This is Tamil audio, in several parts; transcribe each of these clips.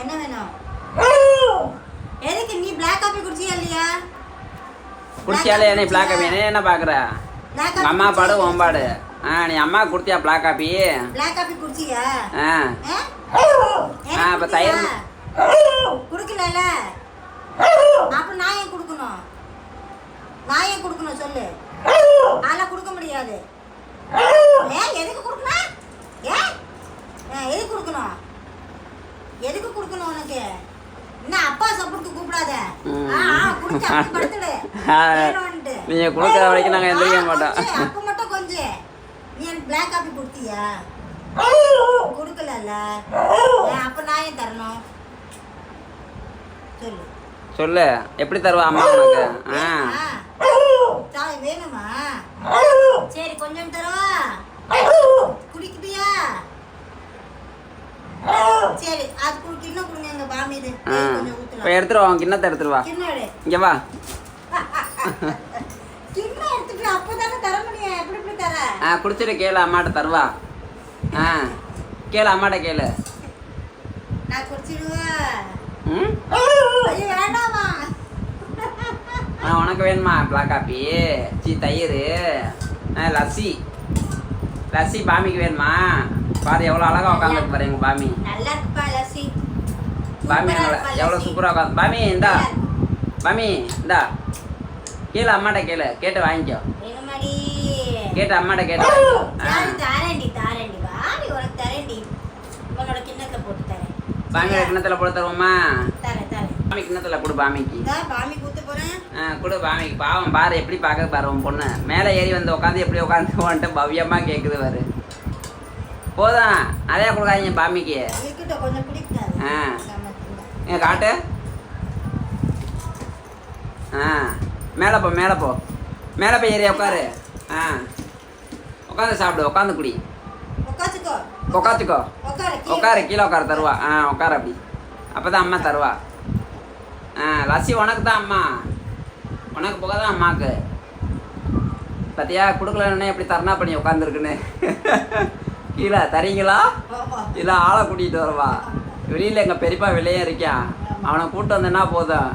என்ன வேணும்? எதுக்கு நீ black காபி குடிச்சியா இல்லையா? குடிச்சியா இல்லையா? நீ black காபி என்ன பாக்குற? அம்மா பாடு ஓம்பாடு. நீ அம்மா குடிச்சியா black காபி? black காபி குடிச்சியா? அப்ப தயிர் குடுக்கலல. அப்ப நான் ஏன் குடுக்கணும்? சொல்லு. ஆளா குடுக்க முடியாது. எதுக்கு குடுக்கணும்? எதுக்கு குடுக்கணும்? எதுக்கு குடுக்கணும் உனக்கு? என்ன அப்பா சாப்பிட்டு கூப்பிடாத. குடிச்சு அப்படி படுத்துடு. நீங்க குடுக்கற வரைக்கும் நாங்க எந்திரிக்க மாட்டோம். அப்ப மட்டும் கொஞ்சம். நீ எனக்கு black காபி குடுத்தியா? குடுக்கலல. அப்ப நான் ஏன் தரணும்? சொல்லு. சொல்லு. எப்படி தருவா அம்மா உனக்கு? தாய் வேணுமா? சரி கொஞ்சம் தரவா? குடிக்கிறியா? சரி அது குடிக்கணும் கொடுங்க எங்க பாமி இது. கொஞ்சம் ஊத்தலாம். போய் எடுத்துட்டு வா கிண்ணத்தை எடுத்துட்டு வா. கிண்ணடு. இங்க வா. கிண்ணம் எடுத்துட்டு அப்பதானே தர முடியும். எப்படி தர? குடிச்சிட்டு கேளு அம்மாட்ட தருவா. கேளு அம்மாட்ட கேளு. நான் குடிச்சிடுவேன். ஐயோ வேண்டாமா? உனக்கு வேணுமா black காபி? தயிர் லஸ்ஸி பாமிக்கு வேணுமா? பாரு எவ்வளோ அழகா உட்காந்துருக்கு பாரு எங்க பாமி. நல்லா இருக்குப்பா லஸ்ஸி. பாமி எவ்வளோ சூப்பராக உட்காந்து. பாமி இந்தா கேளு அம்மாட்ட கேளு. கேட்டு வாங்கிக்கோ. கேட்டு அம்மாட்ட கேட்டு வாங்கிக்கோ. தாரேண்டி பாமி உனக்கு தரேண்டி. உன்னோட கிண்ணத்துல போட்டு தரேன். பாமியோட கிண்ணத்துல போட்டு தருவோமா? தரேன். பாமி கிண்ணத்துல கொடு பாமிக்கு. பாமி கூத்து போறேன். கொடு பாமிக்கு. பாவம் பாரு எப்படி பார்க்க பாரு உன் பொண்ணு. மேலே ஏறி வந்து உட்காந்து எப்படி உட்காந்து வந்துட்டு பவ்யமா கேட்குது பாரு. போதும் அதே கொடுக்காதீங்க பாமிக்கு. கொஞ்சம் பிடிக்காது. காட்டு. மேலே போ ஏறி உட்காரு. உட்காந்து சாப்பிடு. உட்காந்து குடி. உட்காந்துக்கோ. உட்காரு கீழே உட்காரு தருவா. உட்காரு அப்படி. அப்போதான் அம்மா தருவா. லஸ்ஸி உனக்கு தான் அம்மா. உனக்கு போக தான் அம்மாவுக்கு. பார்த்தியா கொடுக்கலன்னு எப்படி தரணா பண்ணி உட்காந்துருக்குன்னு. கீழே தரீங்களா இல்லை ஆளை கூட்டிகிட்டு வரவா? வெளியில் எங்கள் பெரியப்பா வெளியே இருக்கான். அவனை கூப்பிட்டு வந்தேன்னா போதும்.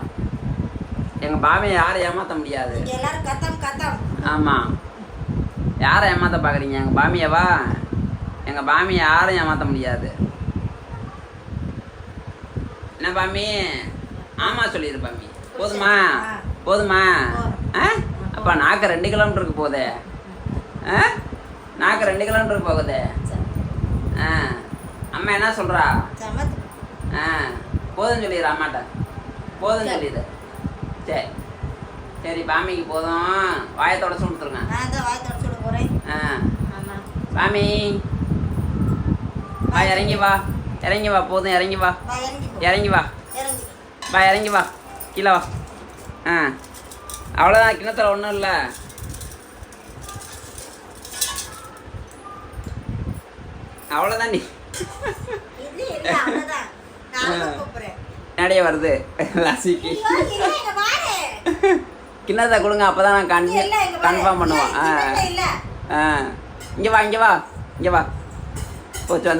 எங்கள் பாமையை யாரை ஏமாற்ற முடியாது. ஆமாம் யாரை ஏமாற்ற பார்க்குறீங்க? எங்கள் பாமியவா? எங்கள் பாமியை யாரும் ஏமாற்ற முடியாது. என்ன பாமி? ஆமாம் சொல்லிடு பாமி. போதுமா? அப்போ நாக்கு 2 கிலோமீட்டருக்கு போதே. நாக்கு 2 கிலோமீட்டருக்கு போகுதே. அம்மா என்ன சொல்கிறா? போதும் சொல்லிடு அம்மாட்ட. போதும் சொல்லிடு. சரி பாமிக்கு போதும். வாயை தொடச்சு கொடுத்துருங்க. பாமி வா இறங்கி வா. போதும் இறங்கி வா. இறங்கி வா கீழே வா. அவ்வளோதான் கிணத்துல ஒன்றும் இல்லை. அவ்வளோதான் நீ பின்னாடியே வருது லஸ்ஸிக்கு. கிண்ணத்தை கொடுங்க அப்போதான் நான் கன்ஃபார்ம் பண்ணுவோம். இங்கே வா போச்சு வந்து